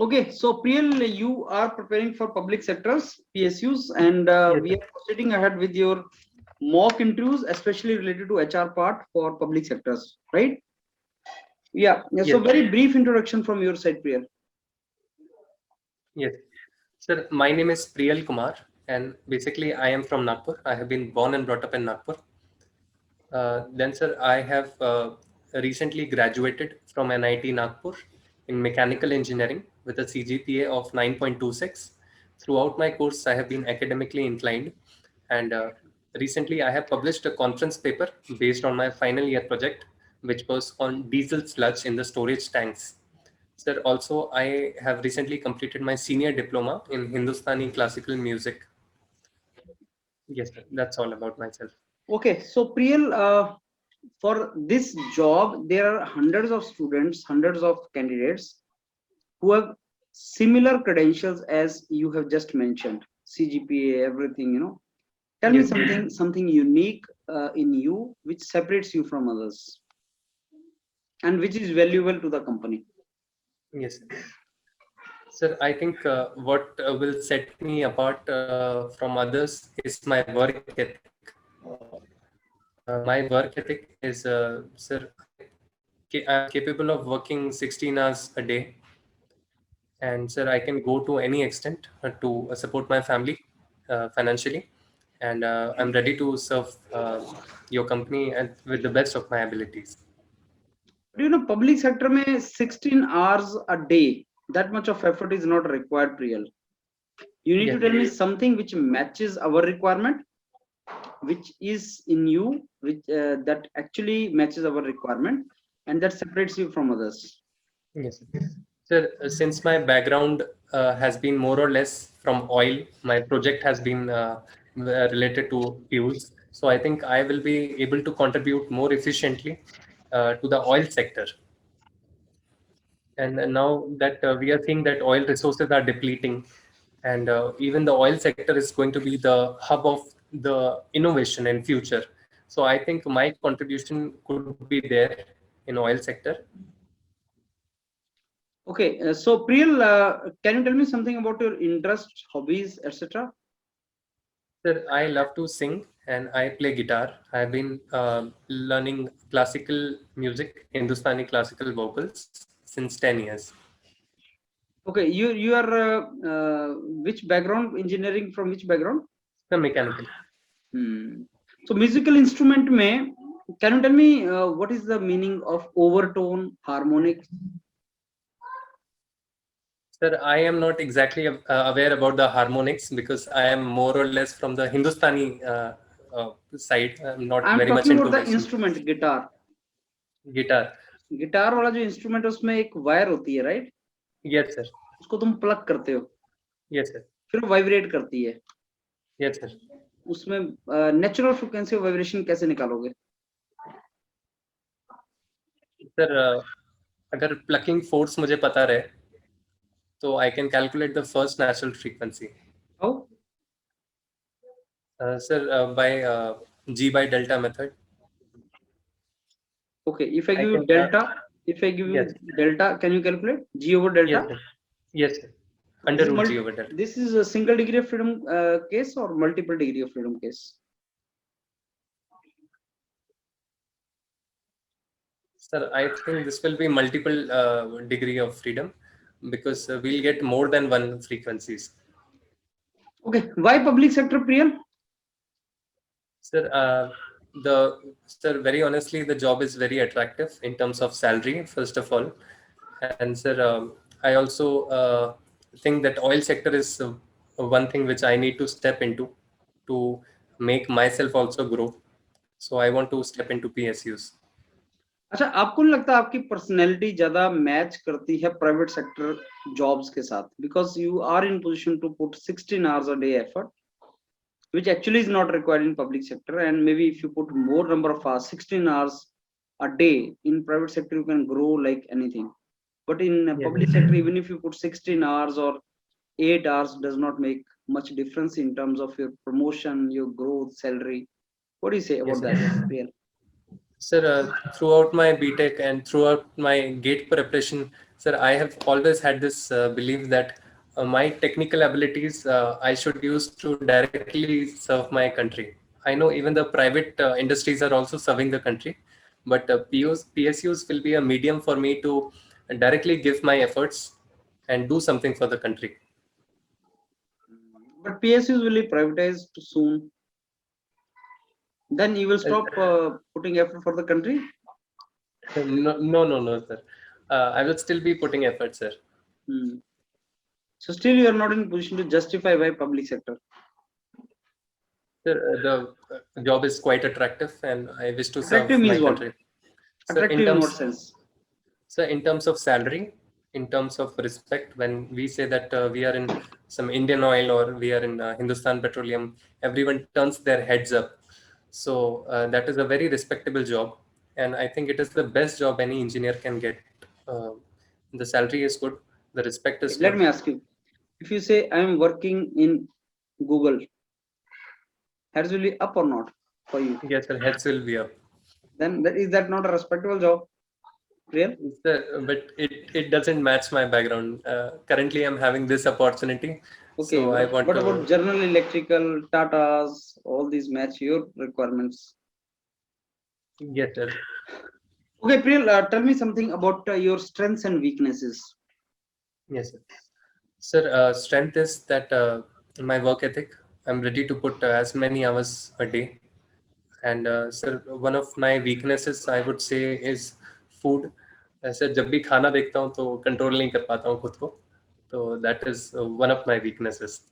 Okay, so Priyal, you are preparing for public sectors, PSUs, and Yes, we sir. are proceeding ahead with your mock interviews, especially related to HR part for public sectors, right? Yeah. So Yes, very brief introduction from your side, Priyal. yes. Sir, my name is Priyal Kumar, and basically I am from Nagpur. I have been born and brought up in Nagpur. Then, sir, I have recently graduated from NIT Nagpur in mechanical engineering with a CGPA of 9.26. Throughout my course, I have been academically inclined, and recently I have published a conference paper based on my final year project, which was on diesel sludge in the storage tanks. Sir, also I have recently completed my senior diploma in Hindustani classical music. Yes, sir, that's all about myself. Okay, so Priyal, for this job, there are hundreds of students, hundreds of candidates who have similar credentials as you have just mentioned, CGPA, everything, Tell me Yes, sir. something unique in you which separates you from others and which is valuable to the company. Yes, sir. Sir, I think what will set me apart from others is my work ethic. My work ethic is, sir, I'm capable of working 16 hours a day, and sir, I can go to any extent to support my family financially, and I'm ready to serve your company and with the best of my abilities. But public sector mein 16 hours a day, that much of effort is not required, Priyal. You need to Yes, tell me something which matches our requirement, which is in you, which that actually matches our requirement, and that separates you from others. yes. Sir, since my background has been more or less from oil, my project has been related to fuels. So I think I will be able to contribute more efficiently to the oil sector. And now that we are seeing that oil resources are depleting, and even the oil sector is going to be the hub of the innovation in future. So I think my contribution could be there in oil sector. Okay, so Priyal, can you tell me something about your interests, hobbies, etc.? Sir, I love to sing and I play guitar. I've been learning classical music, Hindustani classical vocals since 10 years. Okay, you are which background? Engineering from which background? The mechanical. Hmm. So musical instrument में, can you tell me what is the meaning of overtone, harmonic? Sir, I am not exactly aware about the harmonics because I am more or less from the Hindustani side. I'm not I'm very much talking into about the Western instrument, guitar. guitar. Guitar वाला जो instrument है उसमें एक wire होती है, right? Yes, sir. उसको तुम plug करते हो, Yes, sir. फिर वाइब्रेट करती है. Yes, sir. उसमें नेचुरल फ्रिक्वेंसी वाइब्रेशन कैसे निकालोगे? Sir, अगर plucking force मुझे पता रहे, तो I can calculate the first natural frequency. How? Sir, by G by delta method. Okay, if I I give you can. Yes. delta, can you calculate G over delta? Yes, sir. Yes, sir. Under root G over delta. This is a single degree of freedom case or multiple degree of freedom case? Sir, I think this will be multiple degree of freedom because we'll get more than one frequencies. Okay, why public sector, Priyal? Sir, very honestly, the job is very attractive in terms of salary, first of all. And sir, I also think that oil sector is one thing which I need to step into to make myself also grow. So I want to step into PSUs. अच्छा, आपको नहीं लगता आपकी personality ज्यादा match करती है private sector jobs के साथ? Because you are in position to put 16 hours a day effort, which actually is not required in public sector, and maybe if you put more number of hours, 16 hours a day in private sector, you can grow like anything. But in Yes. public sector, even if you put 16 hours or 8 hours, does not make much difference in terms of your promotion, your growth, salary. What do you say about Yes, that, Priyal? Sir, throughout my BTech and throughout my GATE preparation, sir, I have always had this belief that my technical abilities I should use to directly serve my country. I know even the private industries are also serving the country, but PSUs will be a medium for me to directly give my efforts and do something for the country. But PSUs will be privatized soon. Then you will stop putting effort for the country. No, no, no, no, sir. I will still be putting effort, sir. Hmm. So still you are not in position to justify why public sector. Sir, the job is quite attractive, and I wish to Attractive serve my means what? country. So, Attractive in what sense? in terms of salary, in terms of respect, when we say that we are in some Indian Oil or we are in Hindustan Petroleum, everyone turns their heads up. So that is a very respectable job, and I think it is the best job any engineer can get. Uh, the salary is good, the respect is Let good. me ask you. If you say I am working in Google, heads will be up or not for you? Yes, sir, heads will be up. Then is that not a respectable job? Real? But it doesn't match my background. Currently, I'm having this opportunity, Okay, so I but want what about to. General Electrical, Tatas, all these match your requirements? Yes, sir. Okay, Priyal, tell me something about your strengths and weaknesses. Yes, sir. Sir, strength is that my work ethic. I'm ready to put as many hours a day. And sir, one of my weaknesses I would say is food. Sir जब भी खाना देखता हूँ तो control नहीं कर पाता हूँ खुद को. तो that is one of my weaknesses.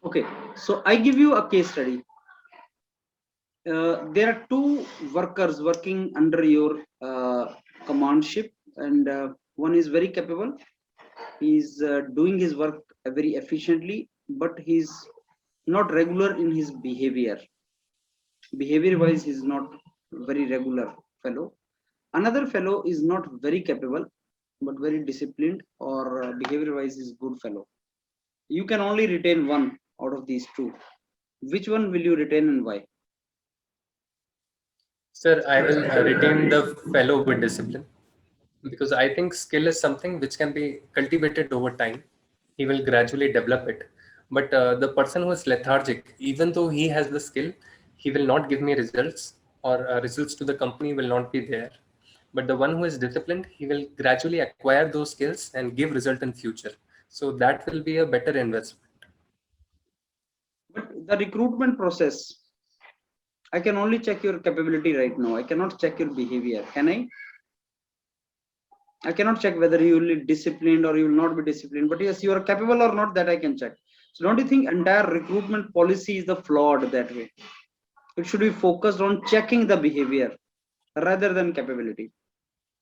Okay, so I give you a case study. There are two workers working under your commandship, and one is very capable. He's doing his work very efficiently, but he's not regular in his behavior. Behavior wise, he's not very regular fellow. Another fellow is not very capable, but very disciplined, or behavior wise is good fellow. You can only retain one out of these two. Which one will you retain and why? Sir, I will retain the fellow with discipline because I think skill is something which can be cultivated over time. He will gradually develop it. But the person who is lethargic, even though he has the skill, he will not give me results, or results to the company will not be there. But the one who is disciplined, he will gradually acquire those skills and give result in future. So that will be a better investment. But the recruitment process, I can only check your capability right now. I cannot check your behavior. Can I? I cannot check whether you will be disciplined or you will not be disciplined. But yes, you are capable or not, that I can check. So don't you think entire recruitment policy is the flawed that way? It should be focused on checking the behavior rather than capability.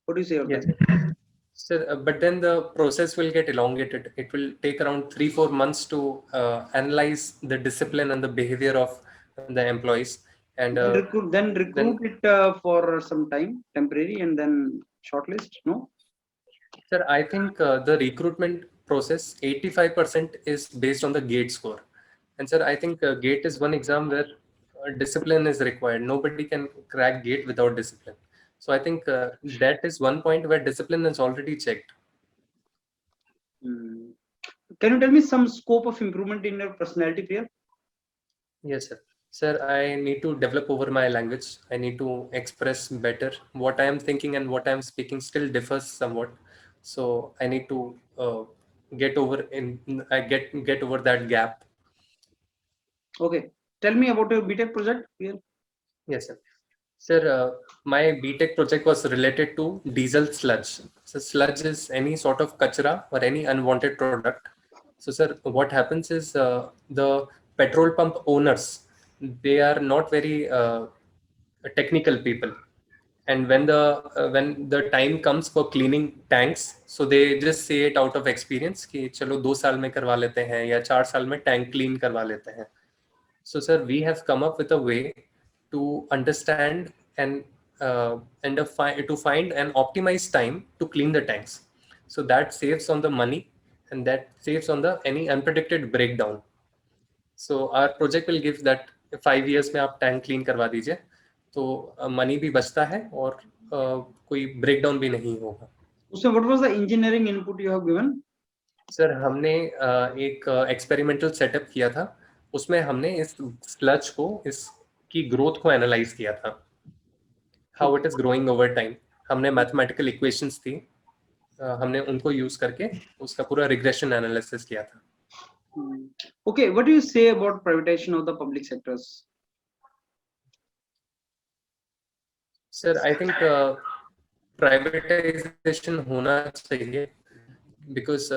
What do you say on Yes. that? Sir, but then the process will get elongated. It will take around 3-4 months to analyze the discipline and the behavior of the employees. And Then recruit then, it for some time, temporary, and then shortlist. No. sir, I think the recruitment process 85% is based on the GATE score. And sir, I think GATE is one exam where discipline is required. Nobody can crack GATE without discipline. So I think that is one point where discipline is already checked. Hmm. Can you tell me some scope of improvement in your personality, Priya? Yes, sir. Sir, I need to develop over my language. I need to express better. What I am thinking and what I am speaking still differs somewhat. So I need to get over that gap. Okay. Tell me about your BTech project, Priya. Yes, sir. Sir, my BTech project was related to diesel sludge. So sludge is any sort of kachra or any unwanted product. So, sir, what happens is the petrol pump owners, they are not very technical people, and when the time comes for cleaning tanks, so they just say it out of experience कि चलो 2 साल में करवा लेते हैं या 4 साल में tank clean करवा लेते हैं. So, sir, we have come up with a way to understand to find an optimized time to clean the tanks. So that saves on the money and that saves on the any unpredicted breakdown. So our project will give that 5 years में आप tank clean करवा दीजिए. तो money भी बचता है और कोई ब्रेकडाउन भी नहीं होगा। उसमें what was the engineering input you have given? Sir हमने एक एक्सपेरिमेंटल सेटअप किया था, उसमें हमने इस स्लज को, इसकी ग्रोथ को एनालाइज किया था, how it is growing over time. हमने मैथमेटिकल इक्वेशंस थी, हमने उनको यूज करके उसका पूरा रिग्रेशन एनालिसिस किया था। Okay, what do you say about privatization of the public sectors? Sir I think privatisation होना चाहिए, because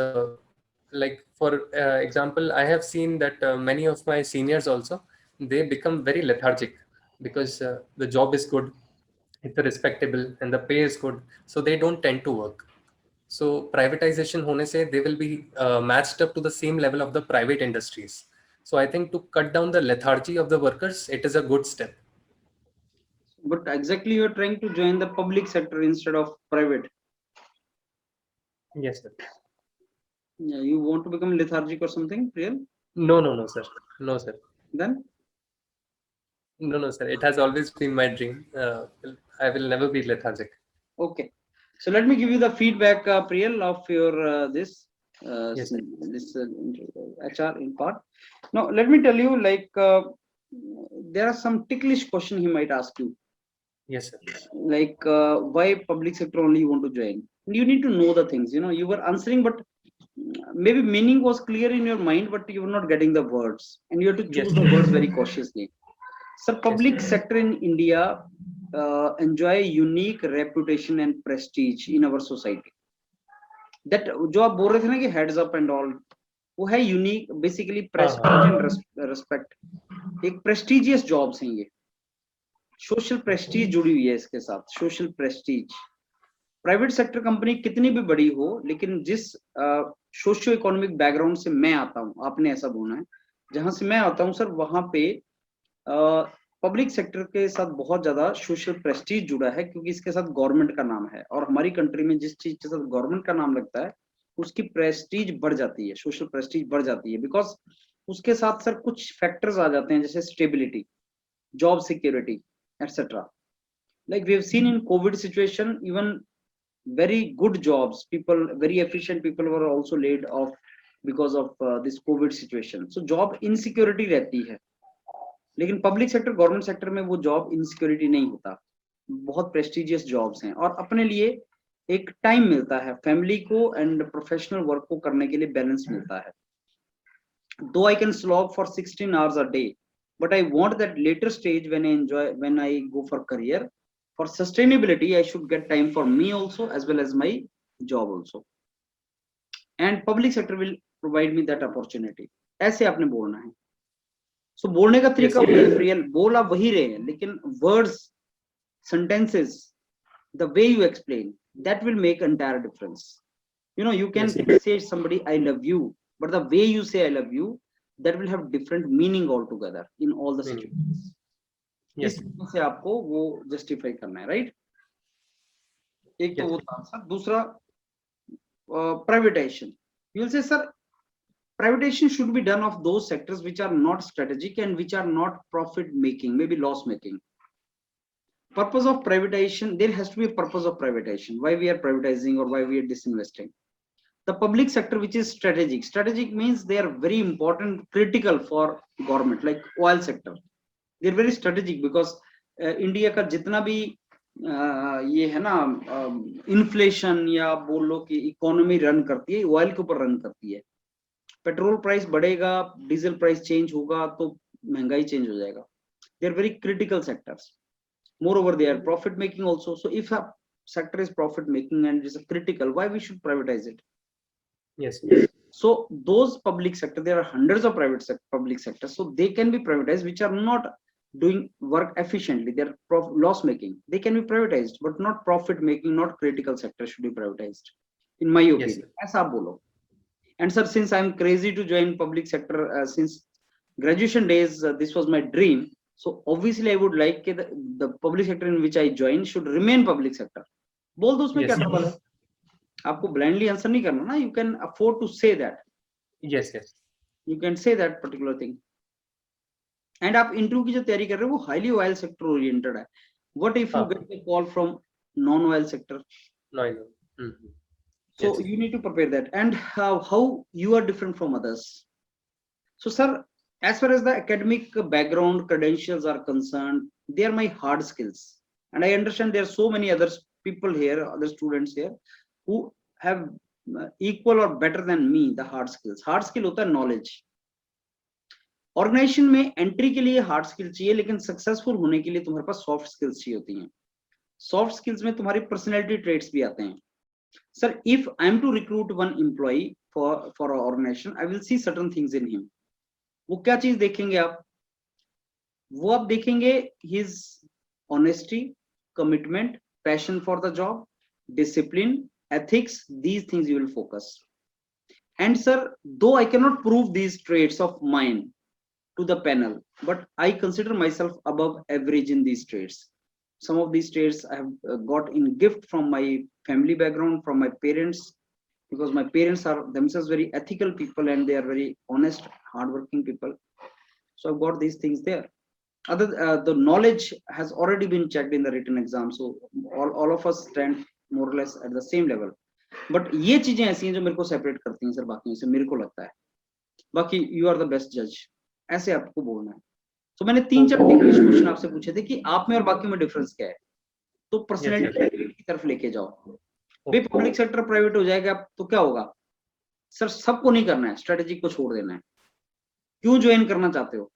like for example, I have seen that many of my seniors also, they become very lethargic because the job is good, it's respectable and the pay is good, so they don't tend to work. So privatization hone se they will be matched up to the same level of the private industries. So I think to cut down the lethargy of the workers, it is a good step. But exactly you are trying to join the public sector instead of private. Yes sir. Yeah, you want to become lethargic or something, real? No sir, no sir. Then No sir, it has always been my dream. I will never be lethargic. okay, so let me give you the feedback, Priyal, of your Yes sir. this HR in part. Now let me tell you, like there are some ticklish question he might ask you, Yes sir. like why public sector only you want to join. You need to know the things, you know, you were answering, but maybe meaning was clear in your mind, but you were not getting the words, and you have to choose Yes. the words very cautiously. Sir, public sector in India enjoy unique reputation and prestige in our society. That जो आप बोल रहे थे ना कि heads up and all, वो है unique, basically prestige and respect. एक prestigious jobs हैं ये, social prestige जुड़ी हुई है इसके साथ, social prestige. Private sector company कितनी भी बड़ी हो, लेकिन जिस सोशियो इकोनॉमिक बैकग्राउंड से मैं आता हूँ, आपने ऐसा बोला है, जहां से मैं आता हूँ सर, वहां पे पब्लिक सेक्टर के साथ बहुत ज्यादा सोशल प्रेस्टीज जुड़ा है, क्योंकि इसके साथ गवर्नमेंट का नाम है, और हमारी कंट्री में जिस चीज के साथ गवर्नमेंट का नाम लगता है उसकी प्रेस्टीज बढ़ जाती है, सोशल प्रेस्टीज बढ़ जाती है, बिकॉज उसके साथ सर कुछ फैक्टर्स आ जाते हैं, जैसे stability, job security etcetera. Like we have seen in COVID situation, even very good jobs, people, very efficient people were also laid off because of this COVID situation. So job insecurity रहती है, लेकिन public sector, government sector में वो job insecurity नहीं होता, बहुत prestigious jobs हैं, और अपने लिए एक टाइम मिलता है, फैमिली को एंड प्रोफेशनल वर्क को करने के लिए बैलेंस मिलता है. Though I can slog for 16 hours a day, but I want that later stage when I go for career, for sustainability, I should get time for me also as well as my job also, and public sector will provide me that opportunity. ऐसे आपने बोलना है. So बोलने का तरीका real बोल आप वही रहे हैं, लेकिन words, sentences, the way you explain, that will make entire difference. You know, you can say somebody I love you, but the way you say I love you, that will have different meaning altogether in all the situations. Yes. से आपको वो justify करना है, right? एक तो वो था sir. दूसरा privatisation. You will say sir privatization should be done of those sectors which are not strategic and which are not profit making, maybe loss making. Purpose of privatization, there has to be a purpose of privatization, why we are privatizing or why we are disinvesting. The public sector which is strategic means they are very important, critical for government, like oil sector, they are very strategic because India का जितना भी ये है ना inflation या बोल लो कि economy run करती है, ऑयल के ऊपर रन करती है. पेट्रोल प्राइस बढ़ेगा, डीजल प्राइस चेंज होगा तो महंगाई चेंज हो जाएगा. They are very critical sectors. Moreover, they are profit making also. So if a sector is profit making and is critical, why we should privatize it? Yes. So those public sector, there are hundreds of public sectors, so they can be privatized, which are not doing work efficiently, they are loss making, they can be privatized, but not profit making, not critical sector should be privatized, in my opinion. Aisa aap bolo. And sir, since I'm crazy to join public sector since graduation days, this was my dream. So obviously I would like the public sector in which I join should remain public sector. बोल दो उसमें क्या trouble है, आपको blindly answer नहीं करना ना, you can afford to say that. Yes. You can say that particular thing. And आप इंटरव्यू की जो तैयारी कर रहे हो वो हाईली ऑयल सेक्टर ओरिएंटेड है. व्हाट इफ यू हाँ. Get a call from non oil sector? No, I know. Mhm. So Yes. you need to prepare that. And how you are different from others? So sir, as far as the academic background credentials are concerned, they are my hard skills, and I understand there are so many other people here, other students here, who have equal or better than me the hard skills. Hard skill hota hai knowledge. Organisation में entry के लिए hard skill चाहिए, लेकिन successful होने के लिए तुम्हारे पास soft skills चाहिए होती हैं. सॉफ्ट स्किल्स में तुम्हारी पर्सनैलिटी ट्रेट्स भी आते हैं. Sir, if I am to recruit one employ for organisation, I will see certain things in him. वो क्या चीज देखेंगे आप? वो आप देखेंगे his honesty, commitment, passion for the job, discipline, ethics. These things you will focus. And sir, though I cannot prove these traits of mine to the panel, but I consider myself above average in these traits. Some of these traits I have got in gift from my family background, from my parents, because my parents are themselves very ethical people and they are very honest, hardworking people. So I've got these things there. The knowledge has already been checked in the written exam, so all of us stand more or less at the same level. But ये चीजें ऐसी हैं जो मेरे को separate करती हैं sir बाकियों से, मेरे को लगता है. बाकी यू आर द बेस्ट जज, ऐसे आपको बोलना है. तो मैंने 3-4 इंग्लिश क्वेश्चन आपसे पूछे थे कि आप में और बाकियों में डिफरेंस क्या है, तो पर्सनैलिटी की तरफ लेके जाओ. भाई पब्लिक सेक्टर प्राइवेट हो जाएगा तो क्या होगा सर? सबको नहीं करना है, स्ट्रेटेजी को छोड़ देना है. क्यों ज्वाइन करना चाहते हो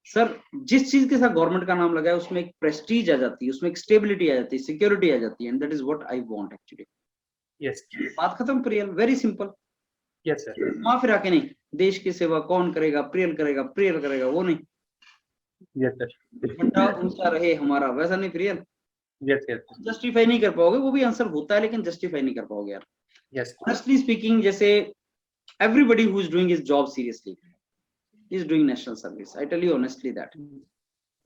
सर? जिस चीज के साथ गवर्नमेंट का नाम लगा है उसमें एक प्रेस्टीज आ जाती है, उसमें एक स्टेबिलिटी आ जाती है, सिक्योरिटी आ जाती है, and that is what I want actually. Yes. बात खत्म Priyal, very simple. Yes, sir. वहां फिर आके नहीं, देश की सेवा कौन करेगा, प्रियल करेगा, प्रियल करेगा, वो नहीं. Yes, sir. बड़ा ऊंचा रहे हमारा, वैसा नहीं प्रियल. Yes, yes. जस्टिफाई नहीं कर पाओगे, वो भी आंसर होता है लेकिन जस्टिफाई नहीं कर पाओगे यार. Yes. ऑनेस्टली स्पीकिंग, जैसे everybody who is doing his job seriously is doing national service. I tell you honestly that.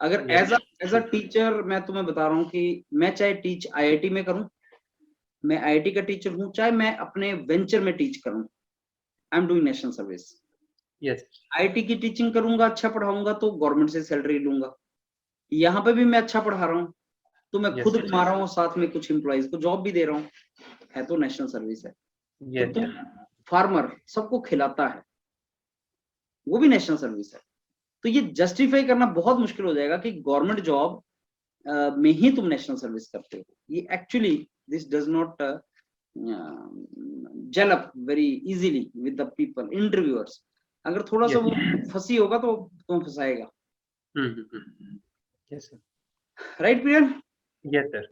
अगर Yes. एज अ टीचर मैं तुम्हें बता रहा हूँ कि मैं चाहे टीच आईआईटी में करूँ, मैं आईआईटी का टीचर हूँ, चाहे मैं अपने वेंचर में टीच करूँ, I am doing national service. Yes. IIT की टीचिंग करूंगा, अच्छा पढ़ाऊंगा तो गवर्नमेंट से सैलरी लूंगा. यहाँ पे भी मैं अच्छा पढ़ा रहा हूँ तो मैं Yes, खुद yes. कमा रहा हूँ, साथ में कुछ एम्प्लॉइज को जॉब भी दे रहा हूँ, है तो नेशनल सर्विस है. Yes. तो फार्मर सबको खिलाता है, वो भी नेशनल सर्विस है. तो ये जस्टिफाई करना बहुत मुश्किल हो जाएगा कि गवर्नमेंट जॉब में ही तुम नेशनल सर्विस करते हो. ये actually this does not gel up very easily with the people, interviewers. अगर थोड़ा सा वो फंसी होगा तो तुम फंसाएगा. Mm-hmm. Yes, sir. Right Priyal? Yes, sir.